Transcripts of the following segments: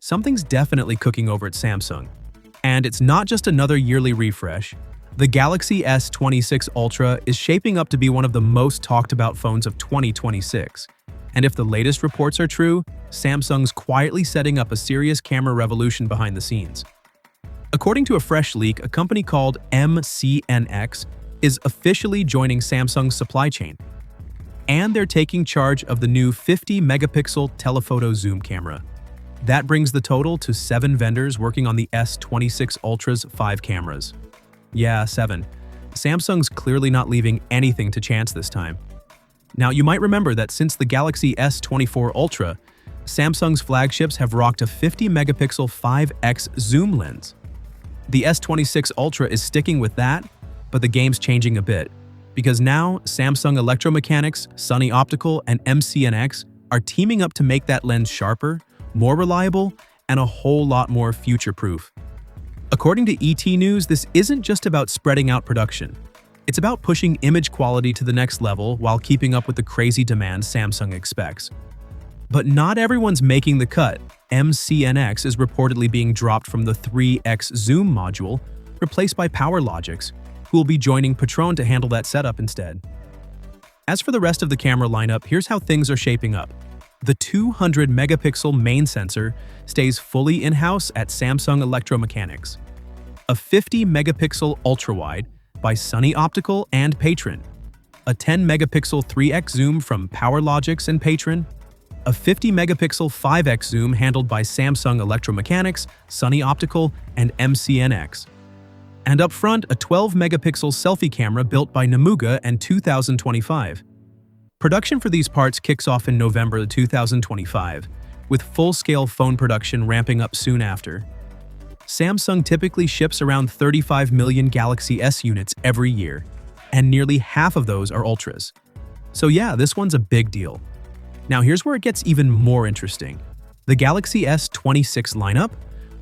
something's definitely cooking over at Samsung. And it's not just another yearly refresh. The Galaxy S26 Ultra is shaping up to be one of the most talked about phones of 2026. And if the latest reports are true, Samsung's quietly setting up a serious camera revolution behind the scenes. According to a fresh leak, a company called MCNX is officially joining Samsung's supply chain. And they're taking charge of the new 50-megapixel telephoto zoom camera. That brings the total to 7 vendors working on the S26 Ultra's 5 cameras. Yeah, 7. Samsung's clearly not leaving anything to chance this time. Now, you might remember that since the Galaxy S24 Ultra, Samsung's flagships have rocked a 50-megapixel 5x zoom lens. The S26 Ultra is sticking with that, but the game's changing a bit, because now Samsung Electromechanics, Sunny Optical, and MCNX are teaming up to make that lens sharper, more reliable, and a whole lot more future-proof. According to ET News, this isn't just about spreading out production. It's about pushing image quality to the next level while keeping up with the crazy demand Samsung expects. But not everyone's making the cut. MCNX is reportedly being dropped from the 3x zoom module, replaced by PowerLogix, who will be joining Patron to handle that setup instead. As for the rest of the camera lineup, here's how things are shaping up. The 200-megapixel main sensor stays fully in-house at Samsung Electromechanics. A 50-megapixel ultrawide by Sunny Optical and Patron. A 10-megapixel 3x zoom from PowerLogix and Patron. A 50-megapixel 5x zoom handled by Samsung Electromechanics, Sunny Optical, and MCNX. And up front, a 12-megapixel selfie camera built by Namuga and 2025. Production for these parts kicks off in November 2025, with full-scale phone production ramping up soon after. Samsung typically ships around 35 million Galaxy S units every year, and nearly half of those are Ultras. So yeah, this one's a big deal. Now here's where it gets even more interesting. The Galaxy S26 lineup,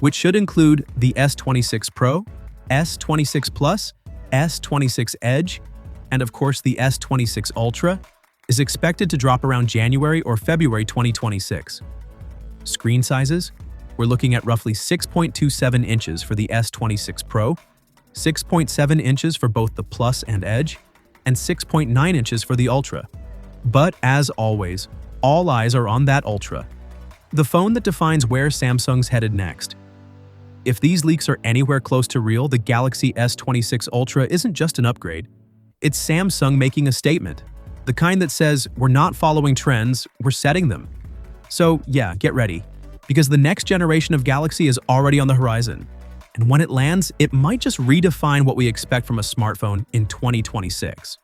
which should include the S26 Pro, S26 Plus, S26 Edge, and of course the S26 Ultra, is expected to drop around January or February 2026. Screen sizes? We're looking at roughly 6.27 inches for the S26 Pro, 6.7 inches for both the Plus and Edge, and 6.9 inches for the Ultra. But as always, all eyes are on that Ultra, the phone that defines where Samsung's headed next. If these leaks are anywhere close to real, the Galaxy S26 Ultra isn't just an upgrade. It's Samsung making a statement. The kind that says, we're not following trends, we're setting them. So yeah, get ready, because the next generation of Galaxy is already on the horizon. And when it lands, it might just redefine what we expect from a smartphone in 2026.